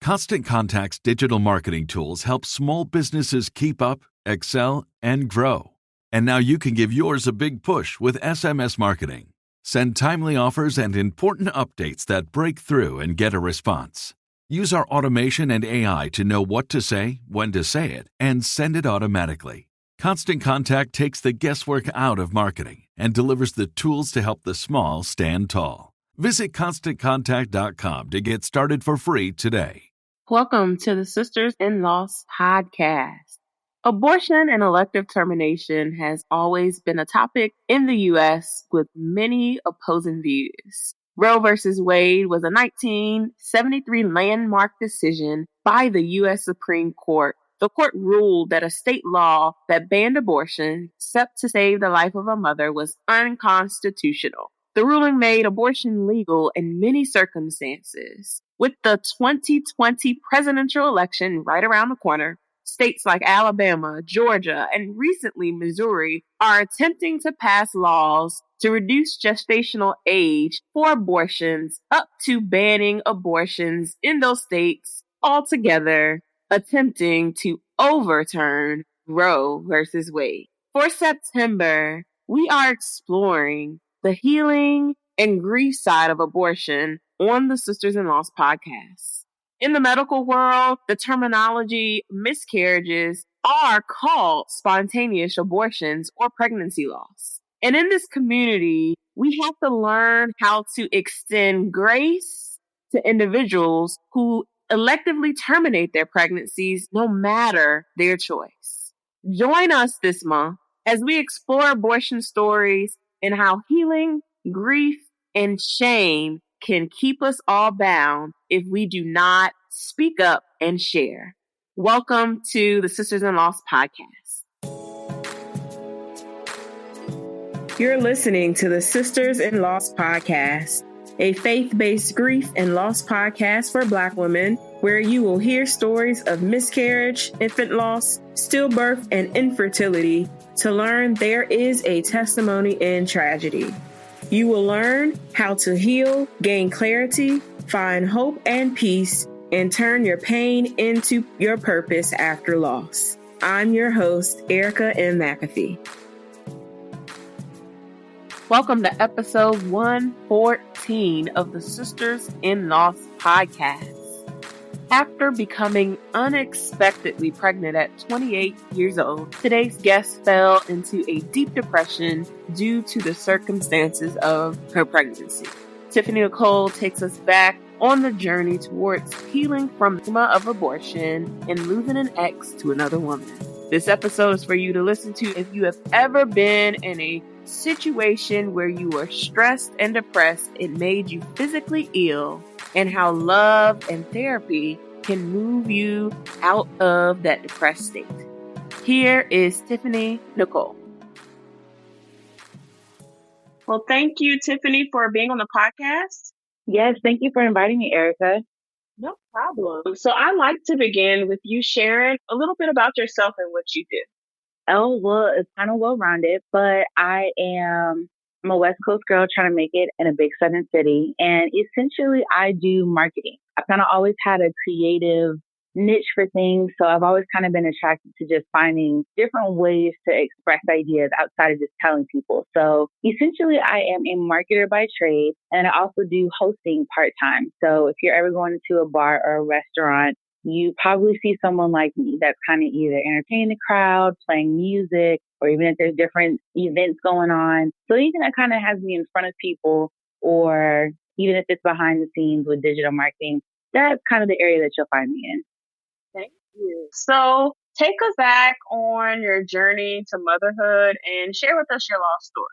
Constant Contact's digital marketing tools help small businesses keep up, excel, and grow. And now you can give yours a big push with SMS marketing. Send timely offers and important updates that break through and get a response. Use our automation and AI to know what to say, when to say it, and send it automatically. Constant Contact takes the guesswork out of marketing and delivers the tools to help the small stand tall. Visit ConstantContact.com to get started for free today. Welcome to the Sisters-in-Laws podcast. Abortion and elective termination has always been a topic in the U.S. with many opposing views. Roe v. Wade was a 1973 landmark decision by the U.S. Supreme Court. The court ruled that a state law that banned abortion, except to save the life of a mother, was unconstitutional. The ruling made abortion legal in many circumstances. With the 2020 presidential election right around the corner, states like Alabama, Georgia, and recently Missouri are attempting to pass laws to reduce gestational age for abortions up to banning abortions in those states altogether, attempting to overturn Roe versus Wade. For September, we are exploring the healing and grief side of abortion on the Sisters-in-Laws podcast. In the medical world, the terminology miscarriages are called spontaneous abortions or pregnancy loss. And in this community, we have to learn how to extend grace to individuals who electively terminate their pregnancies no matter their choice. Join us this month as we explore abortion stories and how healing, grief, and shame can keep us all bound if we do not speak up and share. Welcome to the Sisters-in-Laws podcast. You're listening to the Sisters-in-Laws podcast, a faith-based grief and loss podcast for Black women, where you will hear stories of miscarriage, infant loss, stillbirth, and infertility to learn there is a testimony in tragedy. You will learn how to heal, gain clarity, find hope and peace, and turn your pain into your purpose after loss. I'm your host, Erica M. McAfee. Welcome to episode 114 of the Sisters-in-Laws podcast. After becoming unexpectedly pregnant at 28 years old, today's guest fell into a deep depression due to the circumstances of her pregnancy. Tiffany Nicole takes us back on the journey towards healing from the trauma of abortion and losing an ex to another woman. This episode is for you to listen to if you have ever been in a situation where you were stressed and depressed, it made you physically ill, and how love and therapy can move you out of that depressed state. Here is Tiffany Nicole. Well, thank you, Tiffany, for being on the podcast. Yes, thank you for inviting me, Erica. No problem. So I'd like to begin with you sharing a little bit about yourself and what you do. Oh, well, it's kind of well-rounded, but I'm a West Coast girl trying to make it in a big southern city. And essentially, I do marketing. I've kind of always had a creative niche for things. So I've always kind of been attracted to just finding different ways to express ideas outside of just telling people. So essentially, I am a marketer by trade, and I also do hosting part-time. So if you're ever going to a bar or a restaurant, you probably see someone like me that's kind of either entertaining the crowd, playing music, or even if there's different events going on. So anything that kind of has me in front of people, or even if it's behind the scenes with digital marketing, that's kind of the area that you'll find me in. Thank you. So take us back on your journey to motherhood and share with us your lost story.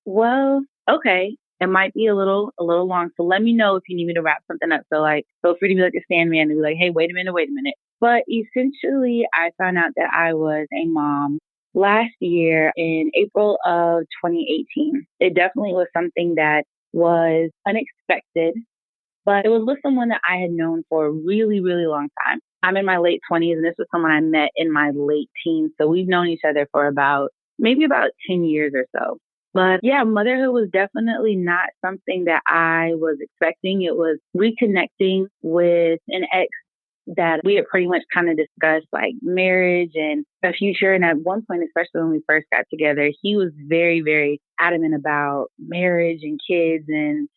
Well, okay. It might be a little long. So let me know if you need me to wrap something up. So feel free to be like a Sandman and be like, hey, wait a minute. But essentially, I found out that I was a mom last year in April of 2018. It definitely was something that was unexpected, but it was with someone that I had known for a really, really long time. I'm in my late 20s, and this was someone I met in my late teens. So we've known each other for maybe about 10 years or so. But yeah, motherhood was definitely not something that I was expecting. It was reconnecting with an ex that we had pretty much kind of discussed like marriage and the future. And at one point, especially when we first got together, he was very, very adamant about marriage and kids and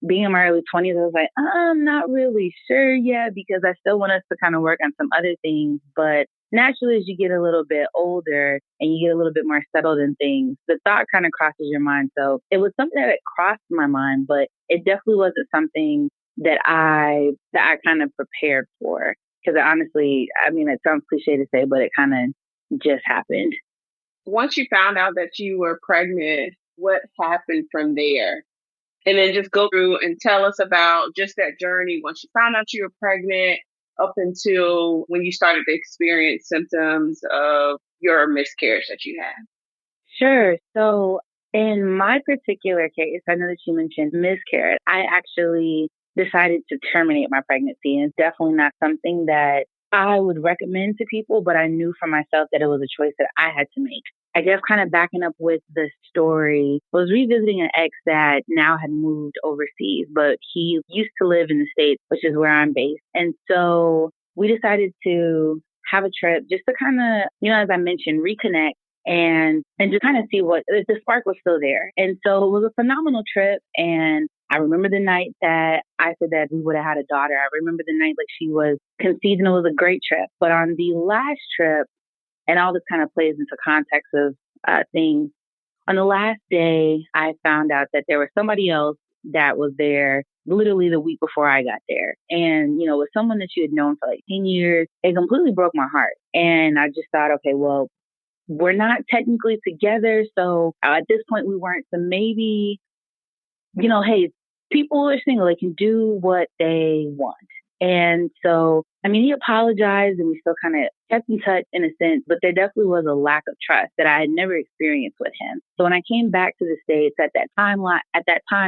being in my early 20s. I was like, I'm not really sure yet because I still want us to kind of work on some other things. But naturally, as you get a little bit older and you get a little bit more settled in things, the thought kind of crosses your mind. So it was something that crossed my mind, but it definitely wasn't something that I kind of prepared for. Because honestly, I mean, it sounds cliche to say, but it kind of just happened. Once you found out that you were pregnant, what happened from there? And then just go through and tell us about just that journey once you found out you were pregnant up until when you started to experience symptoms of your miscarriage that you had. Sure. So in my particular case, I know that you mentioned miscarriage. I actually decided to terminate my pregnancy, and it's definitely not something that I would recommend to people, but I knew for myself that it was a choice that I had to make. I guess kind of backing up with the story, I was revisiting an ex that now had moved overseas, but he used to live in the States, which is where I'm based. And so we decided to have a trip just to kind of, as I mentioned, reconnect and just kind of see what the spark was still there. And so it was a phenomenal trip. And I remember the night that I said that we would have had a daughter. I remember the night like she was conceived, and it was a great trip. But on the last trip, and all this kind of plays into context of things, on the last day, I found out that there was somebody else that was there literally the week before I got there. And, with someone that you had known for like 10 years, it completely broke my heart. And I just thought, okay, well, we're not technically together. So at this point we weren't. So maybe, hey, people are single. They can do what they want. And so, I mean, he apologized and we still kind of kept in touch in a sense, but there definitely was a lack of trust that I had never experienced with him. So when I came back to the States at that time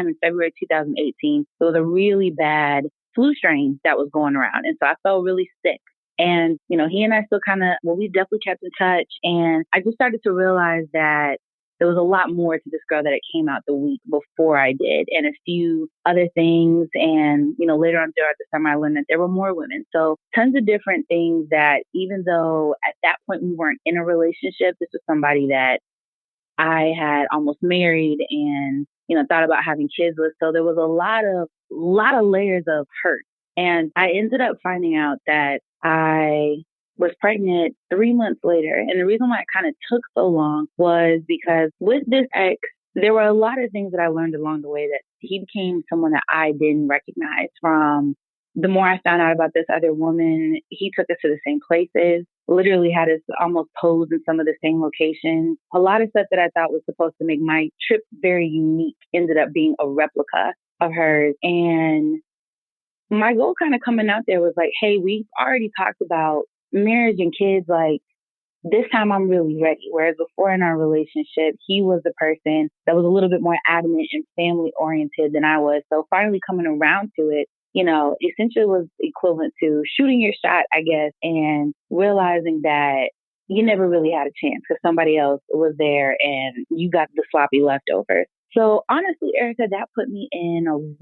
in February 2018, there was a really bad flu strain that was going around. And so I felt really sick. And, he and I still we definitely kept in touch. And I just started to realize that there was a lot more to this girl that it came out the week before I did, and a few other things. And, later on throughout the summer, I learned that there were more women. So tons of different things that even though at that point we weren't in a relationship, this was somebody that I had almost married and, thought about having kids with. So there was a lot of layers of hurt. And I ended up finding out that I was pregnant 3 months later. And the reason why it kind of took so long was because with this ex, there were a lot of things that I learned along the way that he became someone that I didn't recognize. From the more I found out about this other woman, he took us to the same places, literally had us almost pose in some of the same locations. A lot of stuff that I thought was supposed to make my trip very unique ended up being a replica of hers. And my goal kind of coming out there was like, hey, we've already talked about marriage and kids. Like, this time I'm really ready. Whereas before in our relationship, he was the person that was a little bit more adamant and family oriented than I was. So finally coming around to it, essentially was equivalent to shooting your shot, I guess, and realizing that you never really had a chance because somebody else was there and you got the sloppy leftovers. So honestly, Erica, that threw me into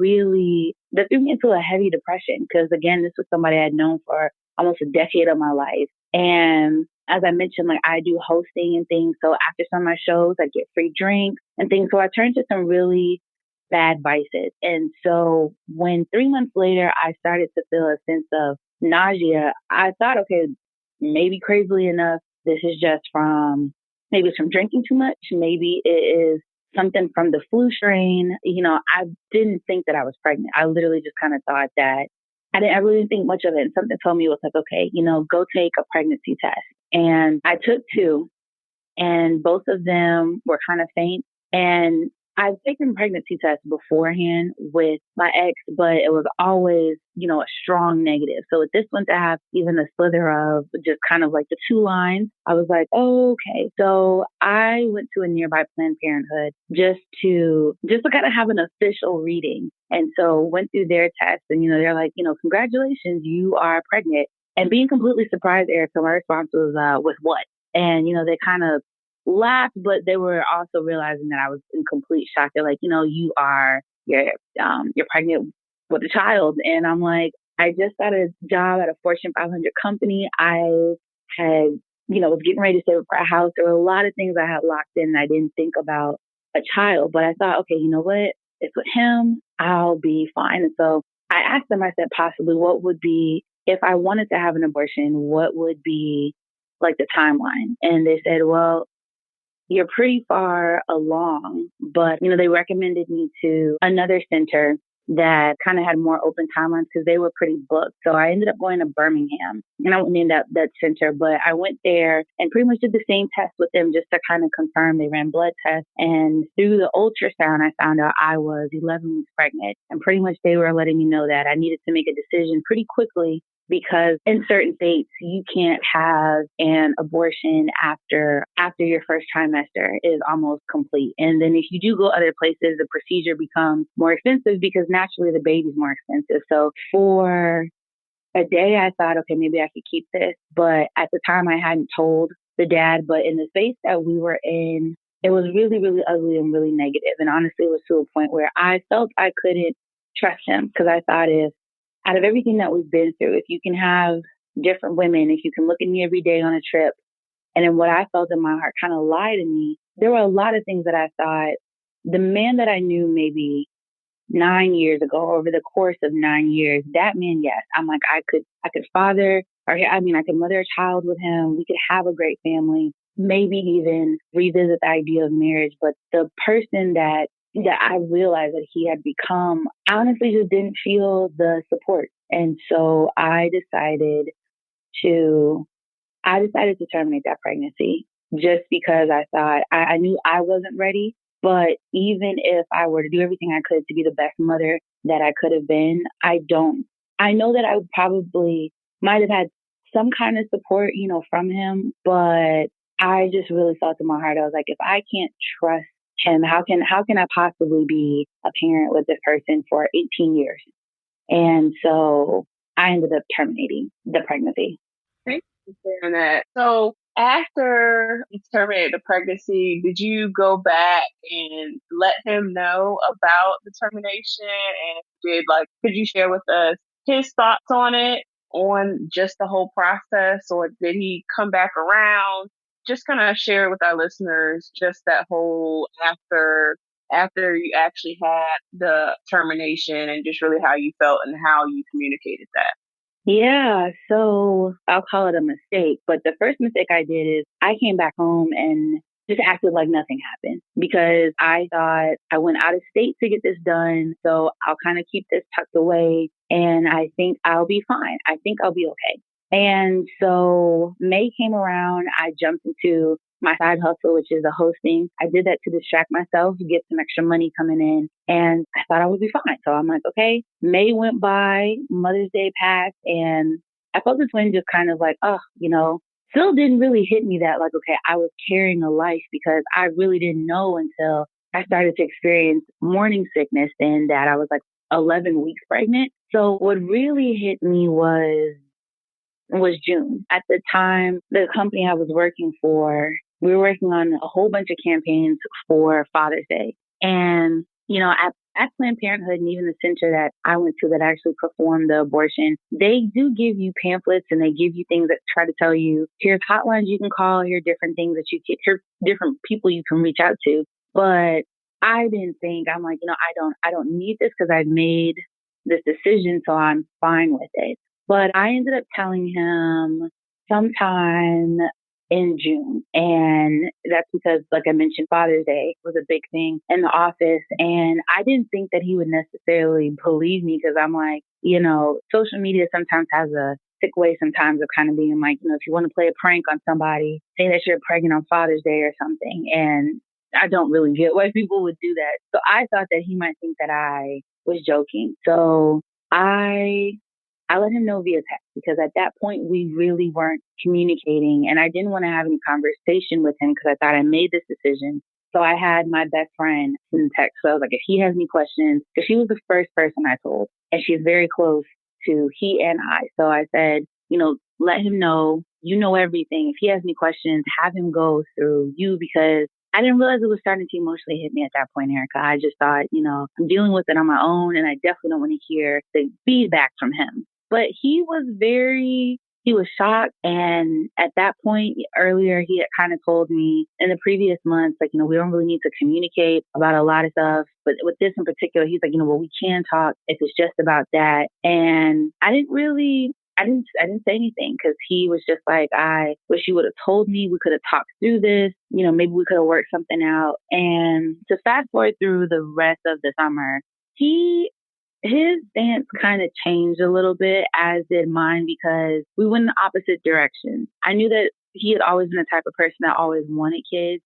a heavy depression because, again, this was somebody I had known for almost a decade of my life. And as I mentioned, like, I do hosting and things. So after some of my shows, I get free drinks and things. So I turned to some really bad vices. And so when 3 months later, I started to feel a sense of nausea, I thought, okay, maybe crazily enough, this is just maybe it's from drinking too much. Maybe it is something from the flu strain. I didn't think that I was pregnant. I literally just kind of thought that I really didn't think much of it. And something told me it was like, okay, go take a pregnancy test. And I took two, and both of them were kind of faint. And I've taken pregnancy tests beforehand with my ex, but it was always, a strong negative. So with this one to have even a slither of just kind of like the two lines, I was like, oh, okay. So I went to a nearby Planned Parenthood just to kind of have an official reading. And so went through their test and, they're like, congratulations, you are pregnant. And being completely surprised, Erica, my response was, with what? And, they kind of laughed, but they were also realizing that I was in complete shock. They're like, you're pregnant with a child. And I'm like, I just got a job at a Fortune 500 company. I had, was getting ready to save up for a house. There were a lot of things I had locked in. And I didn't think about a child, but I thought, okay, you know what? It's with him. I'll be fine. And so I asked them, I said, possibly what would be, if I wanted to have an abortion, what would be like the timeline? And they said, well, you're pretty far along, but, they recommended me to another center that kind of had more open timelines because they were pretty booked. So I ended up going to Birmingham, and I wouldn't end up that center, but I went there and pretty much did the same test with them just to kind of confirm. They ran blood tests, and through the ultrasound, I found out I was 11 weeks pregnant, and pretty much they were letting me know that I needed to make a decision pretty quickly, because in certain states, you can't have an abortion after your first trimester is almost complete. And then if you do go other places, the procedure becomes more expensive because naturally the baby's more expensive. So for a day, I thought, okay, maybe I could keep this. But at the time, I hadn't told the dad. But in the space that we were in, it was really, really ugly and really negative. And honestly, it was to a point where I felt I couldn't trust him, because I thought, if out of everything that we've been through, if you can have different women, if you can look at me every day on a trip, and then what I felt in my heart kind of lied to me, there were a lot of things that I thought the man that I knew maybe 9 years ago, over the course of 9 years, that man, yes, I'm like, I could father, I could mother a child with him. We could have a great family, maybe even revisit the idea of marriage. But the person that I realized that he had become, I honestly just didn't feel the support. And so I decided to terminate that pregnancy, just because I thought I knew I wasn't ready. But even if I were to do everything I could to be the best mother that I could have been, I know that I probably might have had some kind of support, from him. But I just really felt in my heart, I was like, if I can't trust him, how can I possibly be a parent with this person for 18 years? And so I ended up terminating the pregnancy. Thank you for sharing that. So after you terminated the pregnancy, did you go back and let him know about the termination? And could you share with us his thoughts on it, on just the whole process, or did he come back around? Just kind of share with our listeners just that whole after you actually had the termination, and just really how you felt and how you communicated that. Yeah, so I'll call it a mistake. But the first mistake I did is I came back home and just acted like nothing happened, because I thought I went out of state to get this done. So I'll kind of keep this tucked away, and I think I'll be fine. I think I'll be okay. And so May came around. I jumped into my side hustle, which is the hosting. I did that to distract myself, get some extra money coming in, and I thought I would be fine. So I'm like, okay. May went by, Mother's Day passed, and I felt this wind just kind of like, still didn't really hit me that, like, okay, I was carrying a life, because I really didn't know until I started to experience morning sickness, and that I was like 11 weeks pregnant. So what really hit me was June. At the time, the company I was working for, we were working on a whole bunch of campaigns for Father's Day. And, at Planned Parenthood, and even the center that I went to that actually performed the abortion, they do give you pamphlets, and they give you things that try to tell you, here's hotlines you can call, here are different things that here's different people you can reach out to. But I didn't think, I'm like, I don't need this, because I've made this decision, so I'm fine with it. But I ended up telling him sometime in June. And that's because, like I mentioned, Father's Day was a big thing in the office. And I didn't think that he would necessarily believe me, because I'm like, social media sometimes has a sick way sometimes of kind of being like, if you want to play a prank on somebody, say that you're pregnant on Father's Day or something. And I don't really get why people would do that. So I thought that he might think that I was joking. So I let him know via text, because at that point we really weren't communicating, and I didn't want to have any conversation with him, because I thought I made this decision. So I had my best friend in text. So I was like, if he has any questions, because she was the first person I told, and she's very close to he and I. So I said, let him know, everything. If he has any questions, have him go through you, because I didn't realize it was starting to emotionally hit me at that point, Erica. I just thought, I'm dealing with it on my own, and I definitely don't want to hear the feedback from him. But he was shocked. And at that point, earlier, he had kind of told me in the previous months, like, we don't really need to communicate about a lot of stuff. But with this in particular, he's like, well, we can talk if it's just about that. And I didn't say anything because he was just like, I wish you would have told me. We could have talked through this. Maybe we could have worked something out. And to fast forward through the rest of the summer, his stance kind of changed a little bit, as did mine, because we went in opposite directions. I knew that he had always been the type of person that always wanted kids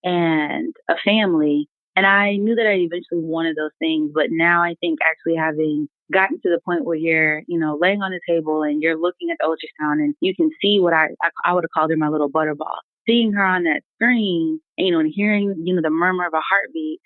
and a family. And I knew that I eventually wanted those things. But now I think actually having gotten to the point where you're, laying on the table and you're looking at the ultrasound and you can see what I would have called her my little butterball. Seeing her on that screen, and hearing, the murmur of a heartbeat,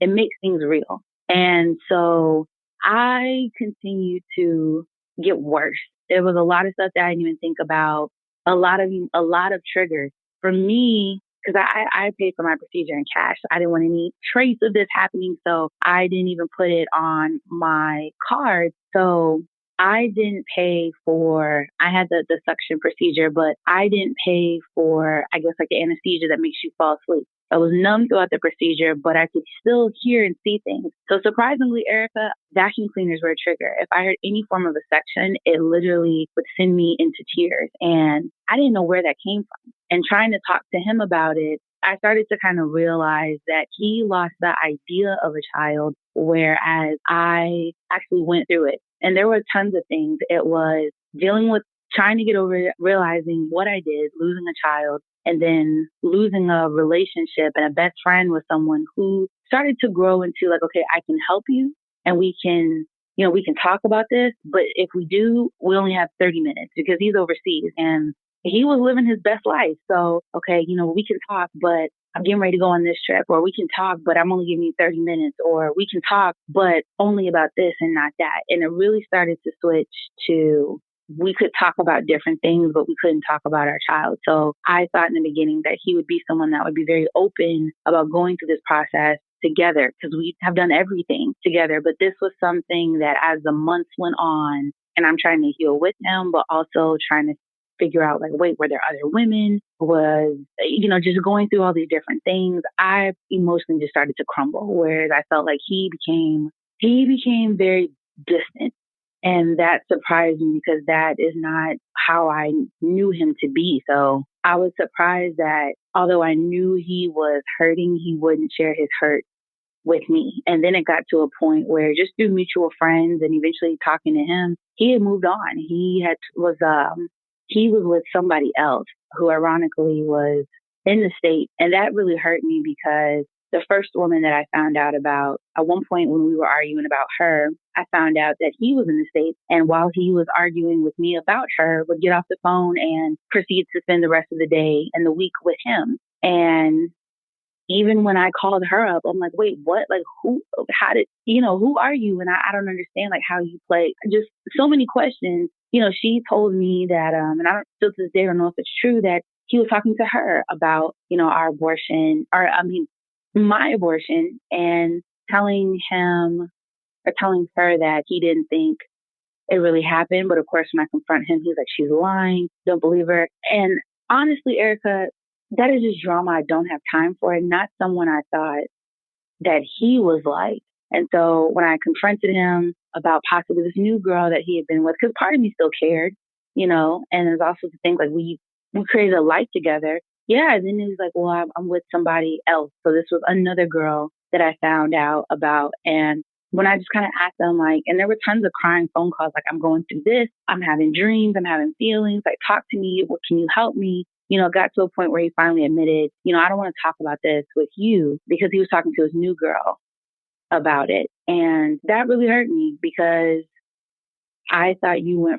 it makes things real. And so I continued to get worse. There was a lot of stuff that I didn't even think about, a lot of triggers. For me, because I paid for my procedure in cash. I didn't want any trace of this happening, so I didn't even put it on my card. So I didn't pay for, I had the suction procedure, but I didn't pay for, I guess, like the anesthesia that makes you fall asleep. I was numb throughout the procedure, but I could still hear and see things. So surprisingly, Erica, vacuum cleaners were a trigger. If I heard any form of a section, it literally would send me into tears. And I didn't know where that came from. And trying to talk to him about it, I started to kind of realize that he lost the idea of a child, whereas I actually went through it. And there were tons of things. It was dealing with trying to get over it, realizing what I did, losing a child, and then losing a relationship and a best friend with someone who started to grow into like, okay, I can help you and we can talk about this. But if we do, we only have 30 minutes because he's overseas and he was living his best life. So, okay, we can talk, but I'm getting ready to go on this trip, or we can talk, but I'm only giving you 30 minutes, or we can talk, but only about this and not that. And it really started to switch to, we could talk about different things, but we couldn't talk about our child. So I thought in the beginning that he would be someone that would be very open about going through this process together, because we have done everything together. But this was something that as the months went on, and I'm trying to heal with him, but also trying to figure out like, wait, were there other women? Was, just going through all these different things, I emotionally just started to crumble, whereas I felt like he became very distant. And that surprised me because that is not how I knew him to be. So I was surprised that although I knew he was hurting, he wouldn't share his hurt with me. And then it got to a point where just through mutual friends and eventually talking to him, he had moved on. He was with somebody else who ironically was in the States. And that really hurt me because the first woman that I found out about, at one point when we were arguing about her, I found out that he was in the States. And while he was arguing with me about her, would get off the phone and proceed to spend the rest of the day and the week with him. And even when I called her up, I'm like, wait, what? Like, who are you? And I don't understand, like, how you play. Just so many questions. She told me that, and I still to this day don't know if it's true, that he was talking to her about, our abortion, my abortion, and telling her that he didn't think it really happened. But of course, when I confront him, he's like, she's lying. Don't believe her. And honestly, Erica, that is just drama I don't have time for, and not someone I thought that he was like. And so when I confronted him about possibly this new girl that he had been with, because part of me still cared, and there's also the thing like we created a life together. Yeah. And then he was like, well, I'm with somebody else. So this was another girl that I found out about. And when I just kind of asked them, like, and there were tons of crying phone calls, like, I'm going through this, I'm having dreams, I'm having feelings, like, talk to me, what can you help me? It got to a point where he finally admitted, I don't want to talk about this with you, because he was talking to his new girl about it. And that really hurt me because I thought you were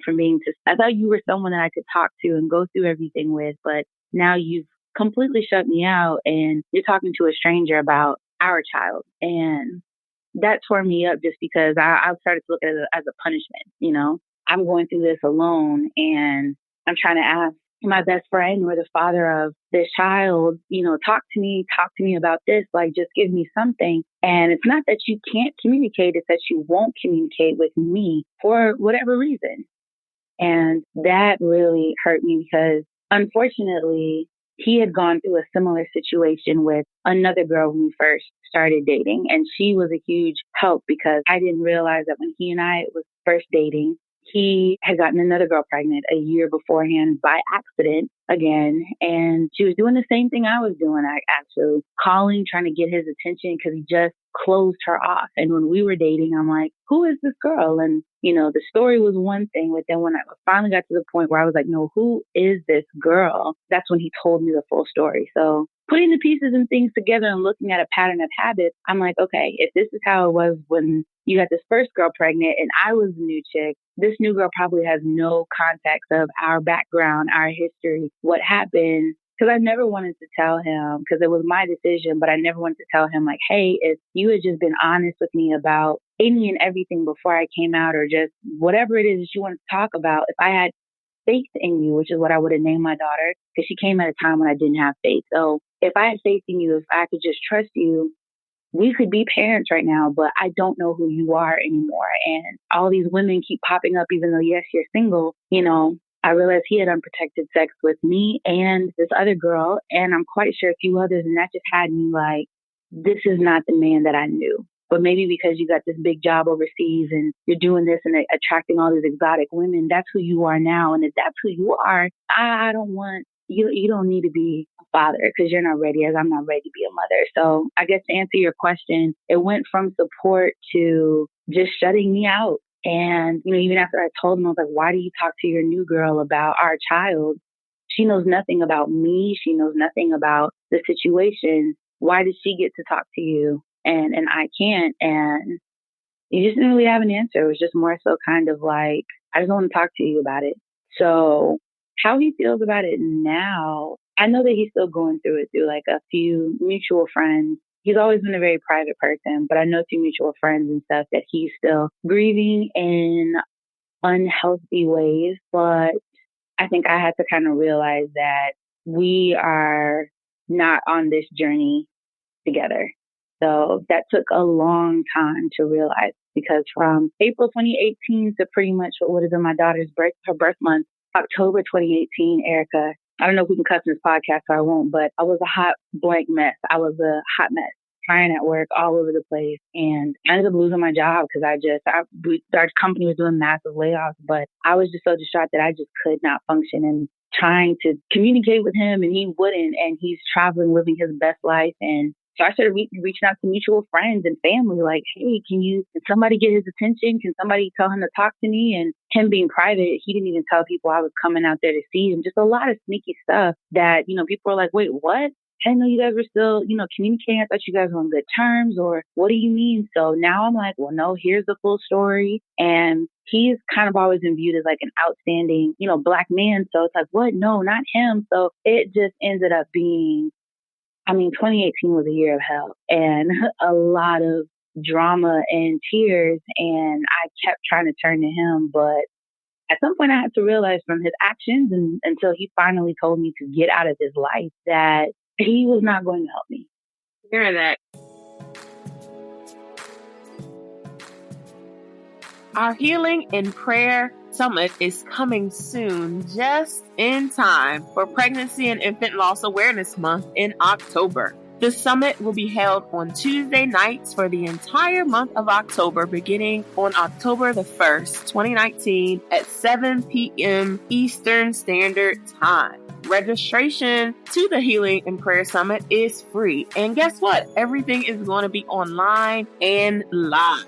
someone that I could talk to and go through everything with, but now you've completely shut me out and you're talking to a stranger about our child. And that tore me up just because I started to look at it as a punishment. I'm going through this alone and I'm trying to ask my best friend or the father of this child, talk to me about this, like, just give me something. And it's not that you can't communicate, it's that you won't communicate with me for whatever reason. And that really hurt me because unfortunately, he had gone through a similar situation with another girl when we first started dating. And she was a huge help because I didn't realize that when he and I was first dating, he had gotten another girl pregnant a year beforehand by accident again. And she was doing the same thing I was doing, actually calling, trying to get his attention because he just closed her off. And when we were dating, I'm like, who is this girl? And, the story was one thing, but then when I finally got to the point where I was like, no, who is this girl? That's when he told me the full story. So putting the pieces and things together and looking at a pattern of habits, I'm like, okay, if this is how it was when you got this first girl pregnant and I was the new chick, this new girl probably has no context of our background, our history, what happened. Because I never wanted to tell him, because it was my decision, but I never wanted to tell him, like, hey, if you had just been honest with me about any and everything before I came out, or just whatever it is that you want to talk about, if I had faith in you, which is what I would have named my daughter, because she came at a time when I didn't have faith. So if I had faith in you, if I could just trust you, we could be parents right now, but I don't know who you are anymore. And all these women keep popping up, even though, yes, you're single, I realized he had unprotected sex with me and this other girl, and I'm quite sure a few others, and that just had me like, this is not the man that I knew. But maybe because you got this big job overseas and you're doing this and attracting all these exotic women, that's who you are now. And if that's who you are, I don't want, you don't need to be a father because you're not ready, as I'm not ready to be a mother. So I guess to answer your question, it went from support to just shutting me out. And, even after I told him, I was like, why do you talk to your new girl about our child? She knows nothing about me. She knows nothing about the situation. Why does she get to talk to you and I can't? And he just didn't really have an answer. It was just more so kind of like, I just want to talk to you about it. So how he feels about it now, I know that he's still going through it through like a few mutual friends. He's always been a very private person, but I know through mutual friends and stuff that he's still grieving in unhealthy ways. But I think I had to kind of realize that we are not on this journey together. So that took a long time to realize because from April 2018 to pretty much what would have been my daughter's her birth month, October 2018, Erica, I don't know if we can cuss in this podcast, so I won't, but I was a hot blank mess. I was a hot mess, crying at work all over the place. And I ended up losing my job because our company was doing massive layoffs, but I was just so distraught that I just could not function and trying to communicate with him and he wouldn't. And he's traveling, living his best life. And so I started reaching out to mutual friends and family, like, hey, can somebody get his attention? Can somebody tell him to talk to me? And him being private, he didn't even tell people I was coming out there to see him. Just a lot of sneaky stuff that, people are like, wait, what? I didn't know you guys were still, communicating. I thought you guys were on good terms, or what do you mean? So now I'm like, well, no, here's the full story. And he's kind of always been viewed as like an outstanding, Black man. So it's like, what? No, not him. So it just ended up being, 2018 was a year of hell and a lot of drama and tears. And I kept trying to turn to him, but at some point I had to realize from his actions and until he finally told me to get out of his life that he was not going to help me. Hearing that. Our Healing in Prayer Summit is coming soon, just in time for Pregnancy and Infant Loss Awareness Month in October. The summit will be held on Tuesday nights for the entire month of October, beginning on October the 1st, 2019 at 7 p.m. Eastern Standard Time. Registration to the Healing in Prayer Summit is free. And guess what? Everything is going to be online and live.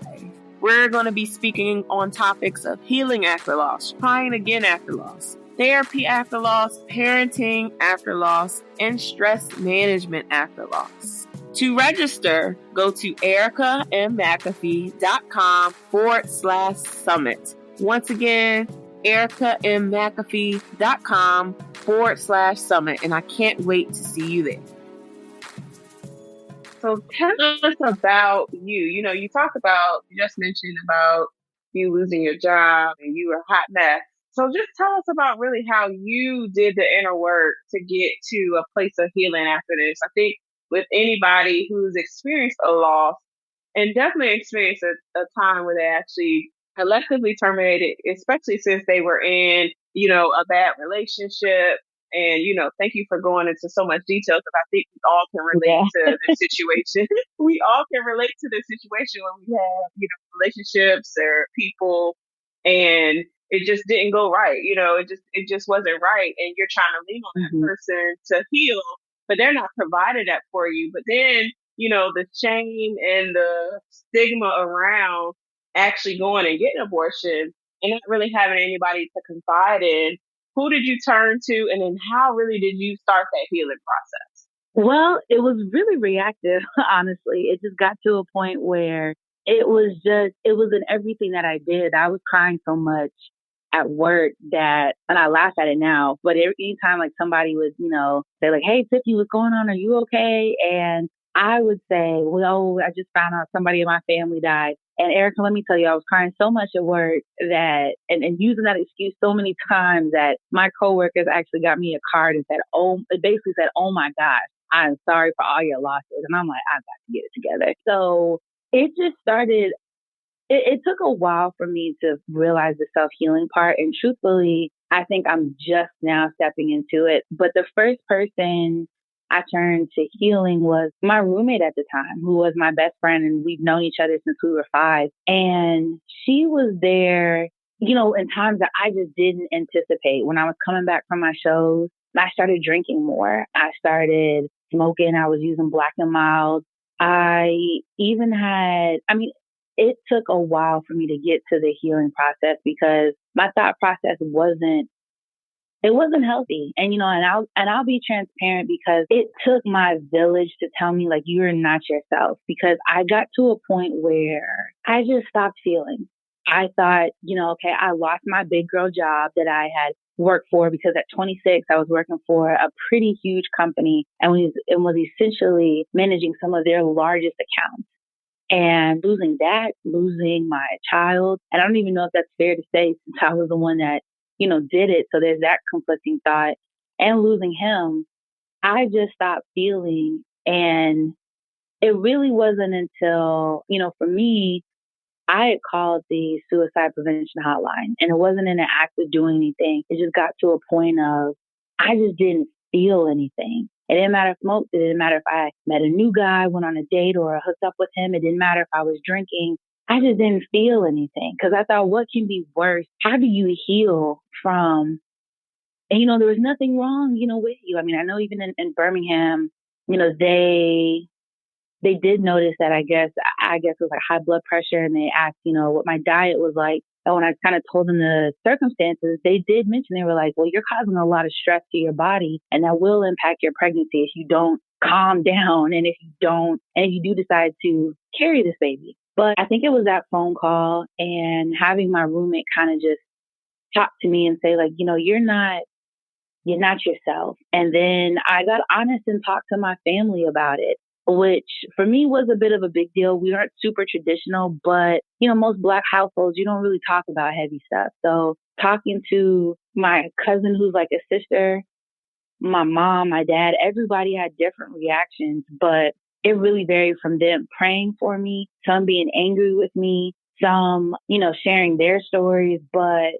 We're going to be speaking on topics of healing after loss, trying again after loss, therapy after loss, parenting after loss, and stress management after loss. To register, go to ericamcafee.com/summit. Once again, ericamcafee.com/summit. And I can't wait to see you there. So tell us about you. You just mentioned about you losing your job and you were a hot mess. So just tell us about really how you did the inner work to get to a place of healing after this. I think with anybody who's experienced a loss and definitely experienced a time where they actually electively terminated, especially since they were in, a bad relationship. And, thank you for going into so much detail because I think we all can relate to this situation. We all can relate to this situation when we have, relationships or people and it just didn't go right. It just wasn't right. And you're trying to lean on that person to heal, but they're not providing that for you. But then, the shame and the stigma around actually going and getting an abortion and not really having anybody to confide in. Who did you turn to? And then how really did you start that healing process? Well, it was really reactive, honestly. It just got to a point where it was in everything that I did. I was crying so much at work that, and I laugh at it now, but anytime like somebody would, say like, "Hey, Tiffany, what's going on? Are you okay?" And I would say, "Well, I just found out somebody in my family died." And Erica, let me tell you, I was crying so much at work that, and using that excuse so many times that my coworkers actually got me a card and said, it basically said, "Oh my gosh, I'm sorry for all your losses." And I'm like, I've got to get it together. So it just started. It took a while for me to realize the self-healing part. And truthfully, I think I'm just now stepping into it. But the first person I turned to healing was my roommate at the time, who was my best friend. And we've known each other since we were 5. And she was there, in times that I just didn't anticipate. When I was coming back from my shows, I started drinking more. I started smoking. I was using Black and Mild. I even had, it took a while for me to get to the healing process because my thought process wasn't healthy. And, I'll be transparent because it took my village to tell me like, you're not yourself, because I got to a point where I just stopped feeling. I thought, okay, I lost my big girl job that I had worked for, because at 26, I was working for a pretty huge company and was essentially managing some of their largest accounts. And losing my child, and I don't even know if that's fair to say since I was the one that, did it. So there's that conflicting thought, and losing him, I just stopped feeling. And it really wasn't until, for me, I had called the suicide prevention hotline, and it wasn't in an act of doing anything. It just got to a point of, I just didn't feel anything. It didn't matter if I smoked. It didn't matter if I met a new guy, went on a date, or hooked up with him. It didn't matter if I was drinking. I just didn't feel anything because I thought, what can be worse? How do you heal from? And, there was nothing wrong, with you. I mean, I know even in Birmingham, they did notice that I guess it was like high blood pressure, and they asked, what my diet was like. And when I kind of told them the circumstances, they did mention, they were like, well, you're causing a lot of stress to your body, and that will impact your pregnancy if you don't calm down, and if you do decide to carry this baby. But I think it was that phone call and having my roommate kind of just talk to me and say like, you're not yourself. And then I got honest and talked to my family about it, which for me was a bit of a big deal. We aren't super traditional, but, most Black households, you don't really talk about heavy stuff. So talking to my cousin, who's like a sister, my mom, my dad, everybody had different reactions, but it really varied from them praying for me, some being angry with me, some, sharing their stories. But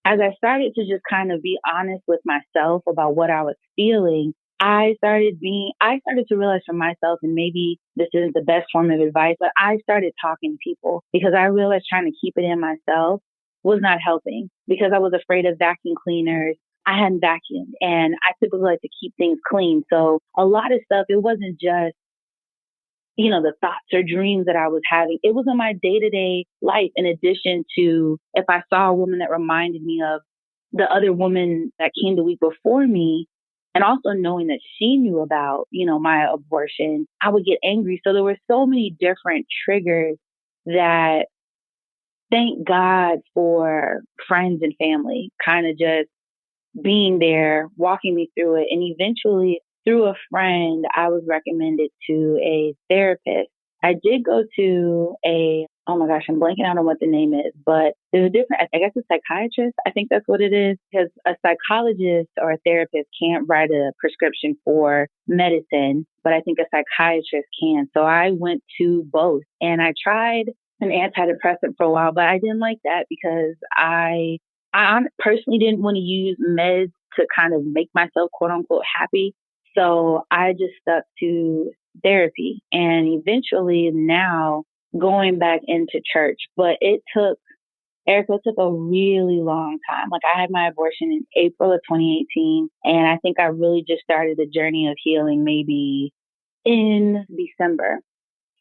as I started to just kind of be honest with myself about what I was feeling, I started to realize for myself, and maybe this isn't the best form of advice, but I started talking to people because I realized trying to keep it in myself was not helping, because I was afraid of vacuum cleaners. I hadn't vacuumed, and I typically like to keep things clean. So a lot of stuff, it wasn't just, the thoughts or dreams that I was having. It was in my day-to-day life, in addition to if I saw a woman that reminded me of the other woman that came the week before me, and also knowing that she knew about, my abortion, I would get angry. So there were so many different triggers that, thank God for friends and family kind of just being there, walking me through it. And eventually, through a friend, I was recommended to a therapist. I did go to oh my gosh, I'm blanking out on what the name is, but there's a different, I guess a psychiatrist. I think that's what it is, because a psychologist or a therapist can't write a prescription for medicine, but I think a psychiatrist can. So I went to both, and I tried an antidepressant for a while, but I didn't like that because I personally didn't want to use meds to kind of make myself quote unquote happy. So I just stuck to therapy and eventually now going back into church. But Erica, it took a really long time. Like I had my abortion in April of 2018, and I think I really just started the journey of healing maybe in December.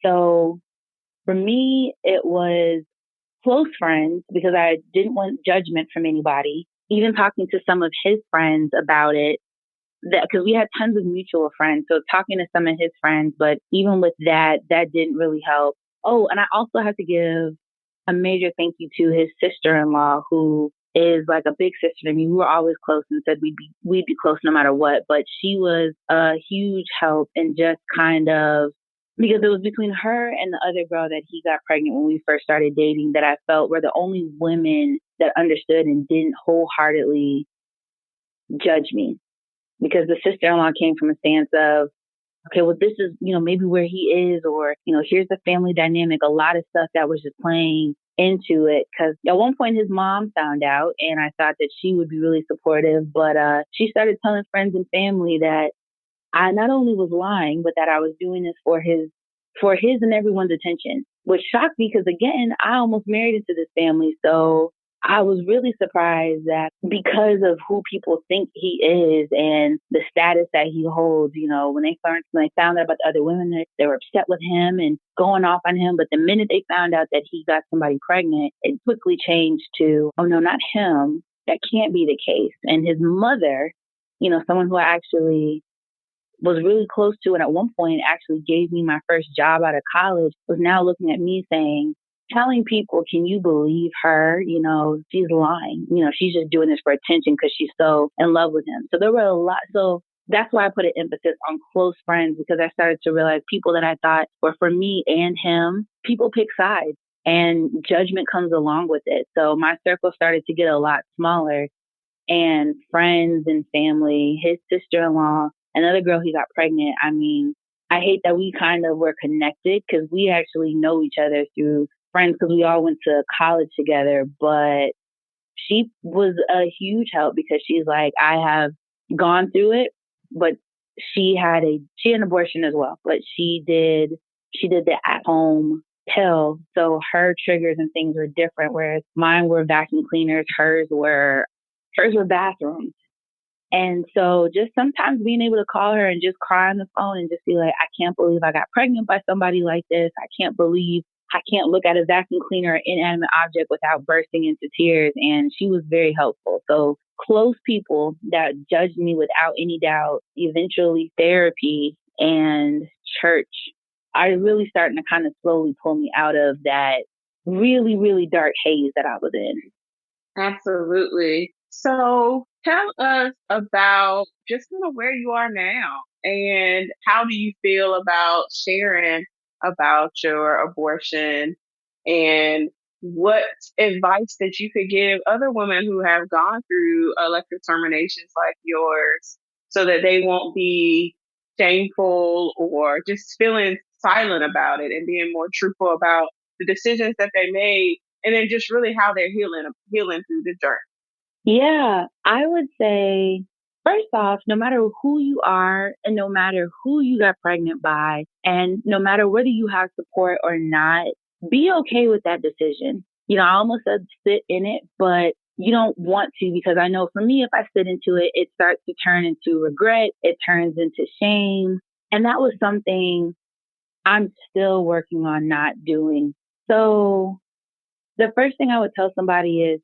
So for me, it was close friends because I didn't want judgment from anybody. Even talking to some of his friends about it, that because we had tons of mutual friends. So talking to some of his friends, but even with that, that didn't really help. Oh, and I also have to give a major thank you to his sister-in-law, who is like a big sister to me. We were always close and said we'd be close no matter what. But she was a huge help in just kind of because it was between her and the other girl that he got pregnant when we first started dating that I felt were the only women that understood and didn't wholeheartedly judge me because the sister-in-law came from a stance of, okay, well, this is, maybe where he is, or, here's the family dynamic, a lot of stuff that was just playing into it. Cause at one point his mom found out and I thought that she would be really supportive, but, she started telling friends and family that I not only was lying, but that I was doing this for his and everyone's attention, which shocked me because again, I almost married into this family. So I was really surprised that because of who people think he is and the status that he holds, when they found out about the other women, they were upset with him and going off on him. But the minute they found out that he got somebody pregnant, it quickly changed to, oh no, not him. That can't be the case. And his mother, someone who I actually was really close to and at one point actually gave me my first job out of college, was now looking at me saying, telling people, can you believe her? She's lying. She's just doing this for attention because she's so in love with him. So there were a lot. So that's why I put an emphasis on close friends, because I started to realize people that I thought were for me and him, people pick sides and judgment comes along with it. So my circle started to get a lot smaller, and friends and family, his sister-in-law, another girl who got pregnant. I mean, I hate that we kind of were connected because we actually know each other through friends because we all went to college together. But she was a huge help because she's like, I have gone through it, but she had an abortion as well, but she did the at home pill. So her triggers and things were different, whereas mine were vacuum cleaners, hers were bathrooms. And so just sometimes being able to call her and just cry on the phone and just be like, I can't believe I got pregnant by somebody like this. I can't look at a vacuum cleaner or inanimate object without bursting into tears. And she was very helpful. So close people that judged me without any doubt, eventually therapy and church are really starting to kind of slowly pull me out of that really, really dark haze that I was in. Absolutely. So tell us about just kind of where you are now and how do you feel about sharing about your abortion and what advice that you could give other women who have gone through elective terminations like yours so that they won't be shameful or just feeling silent about it and being more truthful about the decisions that they made and then just really how they're healing through the journey. Yeah, I would say, first off, no matter who you are and no matter who you got pregnant by, and no matter whether you have support or not, be okay with that decision. I almost said sit in it, but you don't want to, because I know for me, if I sit into it, it starts to turn into regret. It turns into shame. And that was something I'm still working on not doing. So the first thing I would tell somebody is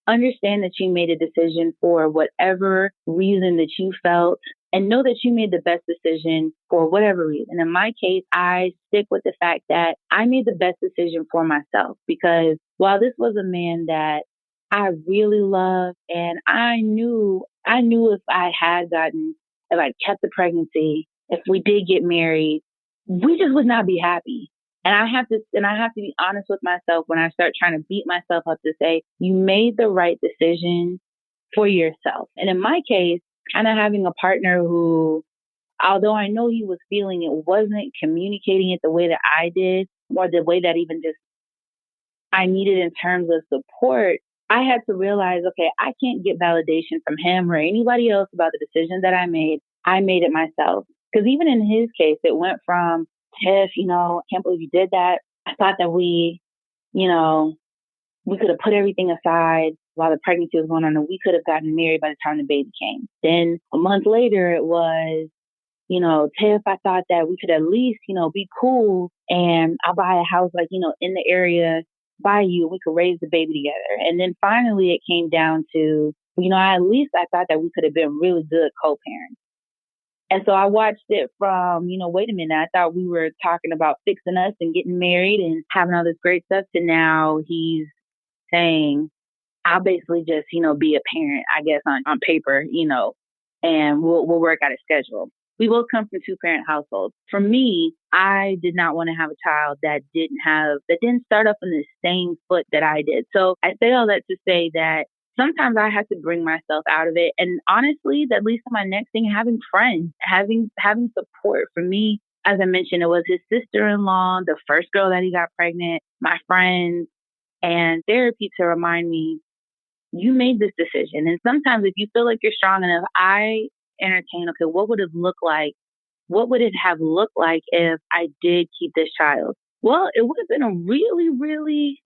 understand that you made a decision for whatever reason that you felt, and know that you made the best decision for whatever reason. In my case, I stick with the fact that I made the best decision for myself, because while this was a man that I really loved, and I knew if I kept the pregnancy, if we did get married, we just would not be happy. And I have to be honest with myself when I start trying to beat myself up to say, you made the right decision for yourself. And in my case, kind of having a partner who, although I know he was feeling it, wasn't communicating it the way that I did, or the way that even just I needed in terms of support, I had to realize, okay, I can't get validation from him or anybody else about the decision that I made. I made it myself. Because even in his case, it went from, Tiff, I can't believe you did that. I thought that you know, we could have put everything aside while the pregnancy was going on and we could have gotten married by the time the baby came. Then a month later, it was, Tiff, I thought that we could at least, be cool and I'll buy a house like, in the area by you. We could raise the baby together. And then finally it came down to, at least I thought that we could have been really good co-parents. And so I watched it from, wait a minute, I thought we were talking about fixing us and getting married and having all this great stuff to now he's saying, I'll basically just, be a parent, I guess, on paper, and we'll work out a schedule. We both come from 2-parent households. For me, I did not want to have a child that didn't start up on the same foot that I did. So I say all that to say that sometimes I had to bring myself out of it. And honestly, that leads to my next thing, having friends, having support. For me, as I mentioned, it was his sister-in-law, the first girl that he got pregnant, my friends, and therapy to remind me, you made this decision. And sometimes if you feel like you're strong enough, I entertain, okay, what would it look like? What would it have looked like if I did keep this child? Well, it would have been a really, really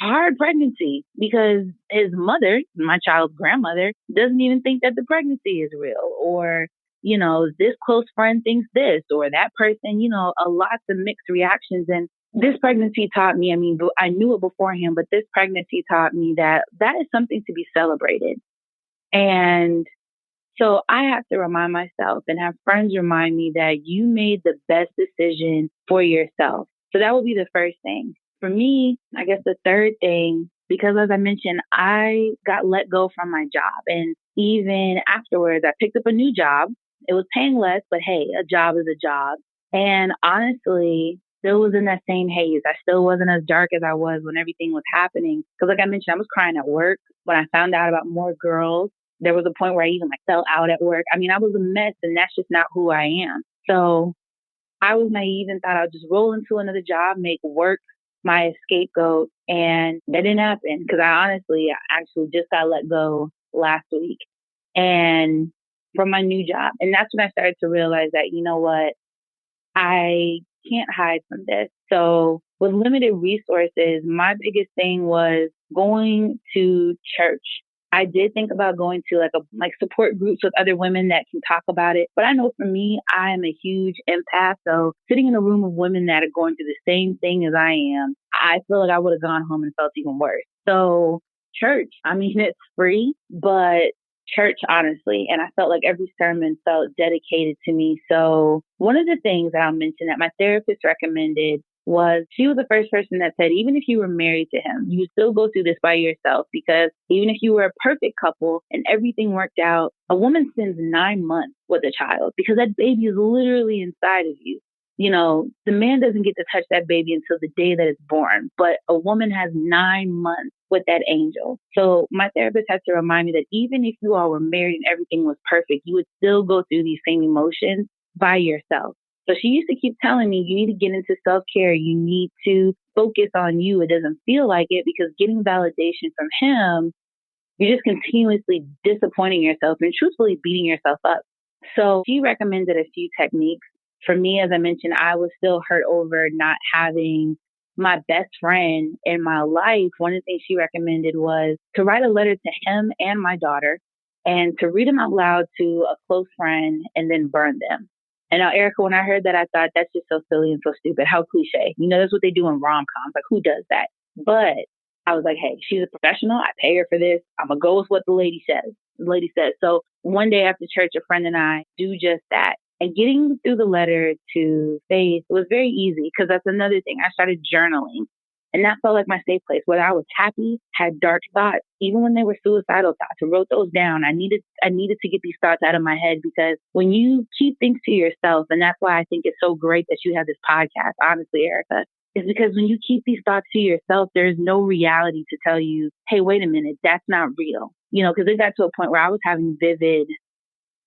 hard pregnancy because his mother, my child's grandmother, doesn't even think that the pregnancy is real. Or, this close friend thinks this or that person, lots of mixed reactions. And this pregnancy taught me, I knew it beforehand, but this pregnancy taught me that is something to be celebrated. And so I have to remind myself and have friends remind me that you made the best decision for yourself. So that would be the first thing. For me, I guess the third thing, because as I mentioned, I got let go from my job. And even afterwards, I picked up a new job. It was paying less, but hey, a job is a job. And honestly, still was in that same haze. I still wasn't as dark as I was when everything was happening. Because like I mentioned, I was crying at work. When I found out about more girls, there was a point where I even fell out at work. I was a mess, and that's just not who I am. So I was naive and thought I'd just roll into another job, make work my scapegoat. And that didn't happen because I actually just got let go last week and from my new job. And that's when I started to realize that, you know what, I can't hide from this. So with limited resources, my biggest thing was going to church. I did think about going to like support groups with other women that can talk about it. But I know for me, I am a huge empath. So sitting in a room of women that are going through the same thing as I am, I feel like I would have gone home and felt even worse. So church, it's free, but church, honestly. And I felt like every sermon felt dedicated to me. So one of the things that I'll mention that my therapist recommended was she was the first person that said, even if you were married to him, you would still go through this by yourself, because even if you were a perfect couple and everything worked out, a woman spends 9 months with a child because that baby is literally inside of you. The man doesn't get to touch that baby until the day that it's born, but a woman has 9 months with that angel. So my therapist had to remind me that even if you all were married and everything was perfect, you would still go through these same emotions by yourself. So she used to keep telling me, you need to get into self-care. You need to focus on you. It doesn't feel like it because getting validation from him, you're just continuously disappointing yourself and truthfully beating yourself up. So she recommended a few techniques. For me, as I mentioned, I was still hurt over not having my best friend in my life. One of the things she recommended was to write a letter to him and my daughter and to read them out loud to a close friend and then burn them. And now, Erica, when I heard that, I thought that's just so silly and so stupid. How cliche. That's what they do in rom-coms. Like, who does that? But I was like, hey, she's a professional. I pay her for this. I'm going to go with what the lady says. So one day after church, a friend and I do just that. And getting through the letter to Faith was very easy because that's another thing. I started journaling. And that felt like my safe place, whether I was happy, had dark thoughts, even when they were suicidal thoughts. I wrote those down. I needed to get these thoughts out of my head because when you keep things to yourself, and that's why I think it's so great that you have this podcast, honestly, Erica, is because when you keep these thoughts to yourself, there's no reality to tell you, hey, wait a minute, that's not real. Because it got to a point where I was having vivid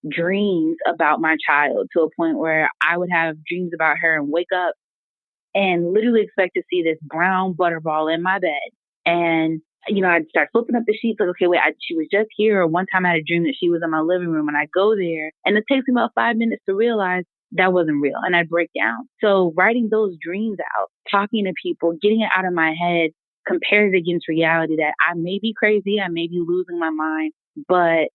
dreams about my child, to a point where I would have dreams about her and wake up and literally expect to see this brown butterball in my bed. And, I'd start flipping up the sheets like, okay, wait, she was just here. Or one time I had a dream that she was in my living room, and I go there and it takes me about 5 minutes to realize that wasn't real. And I'd break down. So writing those dreams out, talking to people, getting it out of my head, compared against reality that I may be crazy, I may be losing my mind, but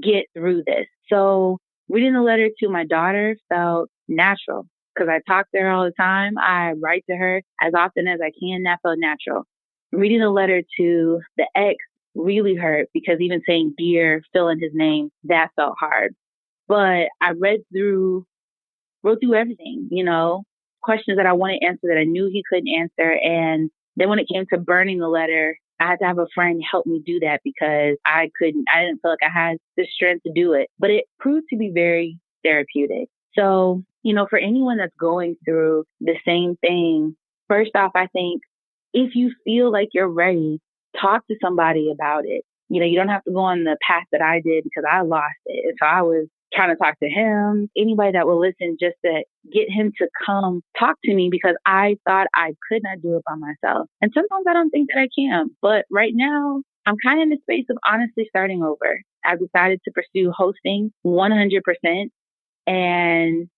get through this. So reading the letter to my daughter felt natural because I talk to her all the time. I write to her as often as I can. That felt natural. Reading the letter to the ex really hurt because even saying dear, filling his name, that felt hard. But I wrote through everything, questions that I wanted answered that I knew he couldn't answer. And then when it came to burning the letter, I had to have a friend help me do that because I didn't feel like I had the strength to do it. But it proved to be very therapeutic. So, for anyone that's going through the same thing, first off, I think if you feel like you're ready, talk to somebody about it. You don't have to go on the path that I did because I lost it. And so I was trying to talk to him, anybody that will listen, just to get him to come talk to me because I thought I could not do it by myself. And sometimes I don't think that I can. But right now, I'm kind of in the space of honestly starting over. I've decided to pursue hosting 100%. And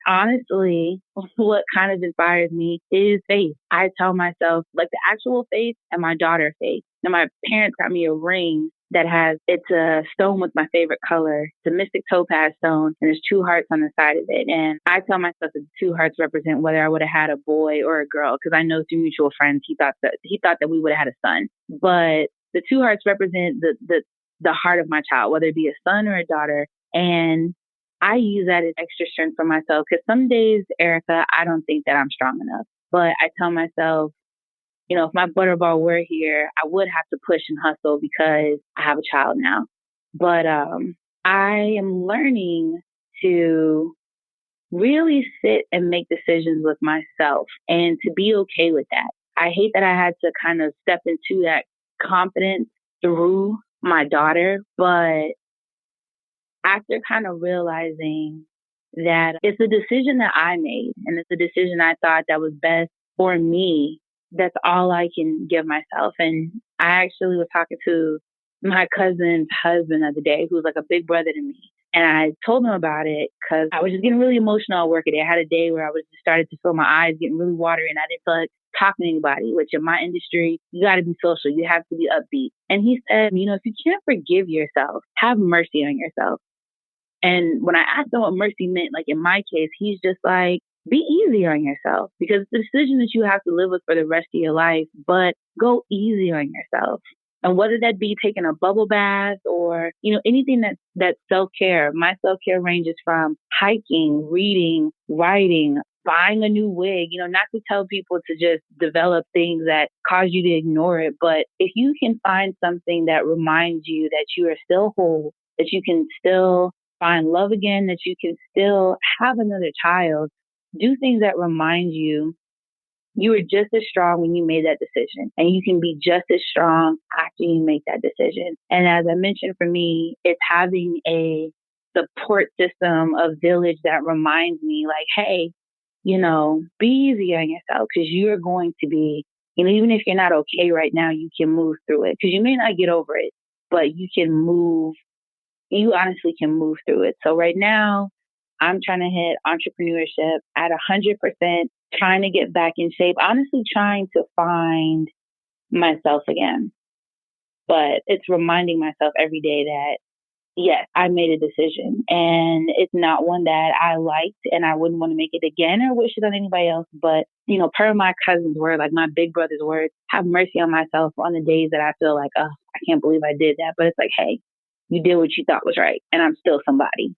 honestly, what kind of inspires me is faith. I tell myself, like the actual faith and my daughter faith. Now, my parents got me a ring that it's a stone with my favorite color. It's a mystic topaz stone, and there's 2 hearts on the side of it. And I tell myself that the 2 hearts represent whether I would have had a boy or a girl, because I know through mutual friends, he thought that we would have had a son. But the 2 hearts represent the heart of my child, whether it be a son or a daughter. And I use that as extra strength for myself because some days, Erica, I don't think that I'm strong enough. But I tell myself, if my butterball were here, I would have to push and hustle because I have a child now. But I am learning to really sit and make decisions with myself and to be okay with that. I hate that I had to kind of step into that confidence through my daughter, but after kind of realizing that it's a decision that I made and it's a decision I thought that was best for me, that's all I can give myself. And I actually was talking to my cousin's husband the other day, who's like a big brother to me. And I told him about it because I was just getting really emotional at work today. I had a day where I was just started to feel my eyes getting really watery and I didn't feel like talking to anybody, which in my industry, you got to be social. You have to be upbeat. And he said, if you can't forgive yourself, have mercy on yourself. And when I asked him what mercy meant, like in my case, he's just like, be easy on yourself because it's a decision that you have to live with for the rest of your life, but go easy on yourself. And whether that be taking a bubble bath or, anything that's self-care. My self-care ranges from hiking, reading, writing, buying a new wig, not to tell people to just develop things that cause you to ignore it. But if you can find something that reminds you that you are still whole, that you can still find love again, that you can still have another child, do things that remind you were just as strong when you made that decision. And you can be just as strong after you make that decision. And as I mentioned, for me, it's having a support system, a village that reminds me like, hey, be easy on yourself because you're going to be, even if you're not okay right now, you can move through it because you may not get over it, but you honestly can move through it. So right now, I'm trying to hit entrepreneurship at 100%, trying to get back in shape, honestly trying to find myself again. But it's reminding myself every day that, yes, I made a decision and it's not one that I liked and I wouldn't want to make it again or wish it on anybody else. But, per my cousin's word, like my big brother's word, have mercy on myself on the days that I feel like, oh, I can't believe I did that. But it's like, hey, you did what you thought was right and I'm still somebody.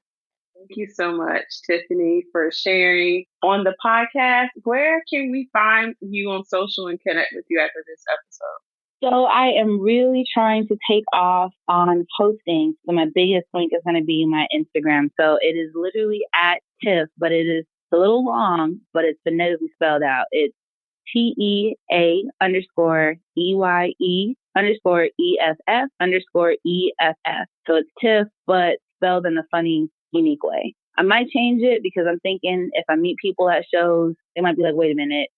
Thank you so much, Tiffany, for sharing on the podcast. Where can we find you on social and connect with you after this episode? So I am really trying to take off on posting. So my biggest link is going to be my Instagram. So it is literally at Tiff, but it is a little long, but it's phonetically spelled out. It's TEA_EYE_EFF_EFF. So it's Tiff, but spelled in a funny, unique way. I might change it because I'm thinking if I meet people at shows, they might be like, wait a minute,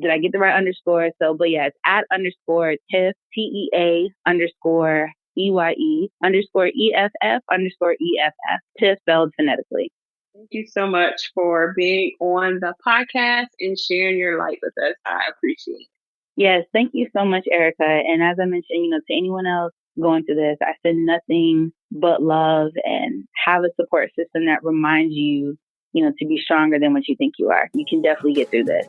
Did I get the right underscore? So, but yeah, it's at underscore Tiff, TEA underscore EYE underscore EFF underscore EFF. Tiff spelled phonetically. Thank you so much for being on the podcast and sharing your light with us. I appreciate it. Yes, thank you so much, Erica. And as I mentioned, to anyone else going through this, I send nothing but love, and have a support system that reminds you, to be stronger than what you think you are. You can definitely get through this.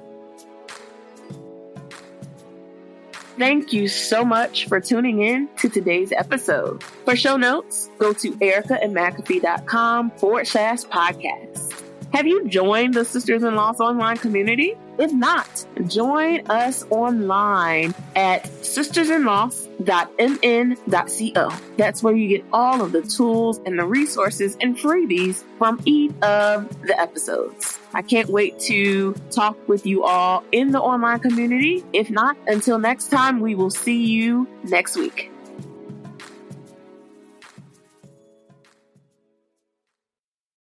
Thank you so much for tuning in to today's episode. For show notes, go to ericaandmcafee.com/podcast. Have you joined the Sisters in Loss online community? If not, join us online at sistersinloss.mn.co. That's where you get all of the tools and the resources and freebies from each of the episodes. I can't wait to talk with you all in the online community. If not, until next time, we will see you next week.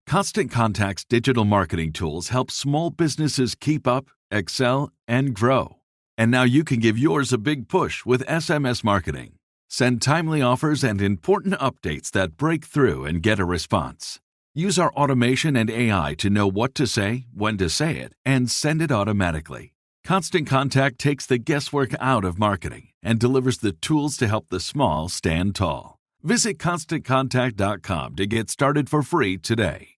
Constant Contact's digital marketing tools help small businesses keep up, excel, and grow. And now you can give yours a big push with SMS marketing. Send timely offers and important updates that break through and get a response. Use our automation and AI to know what to say, when to say it, and send it automatically. Constant Contact takes the guesswork out of marketing and delivers the tools to help the small stand tall. Visit ConstantContact.com to get started for free today.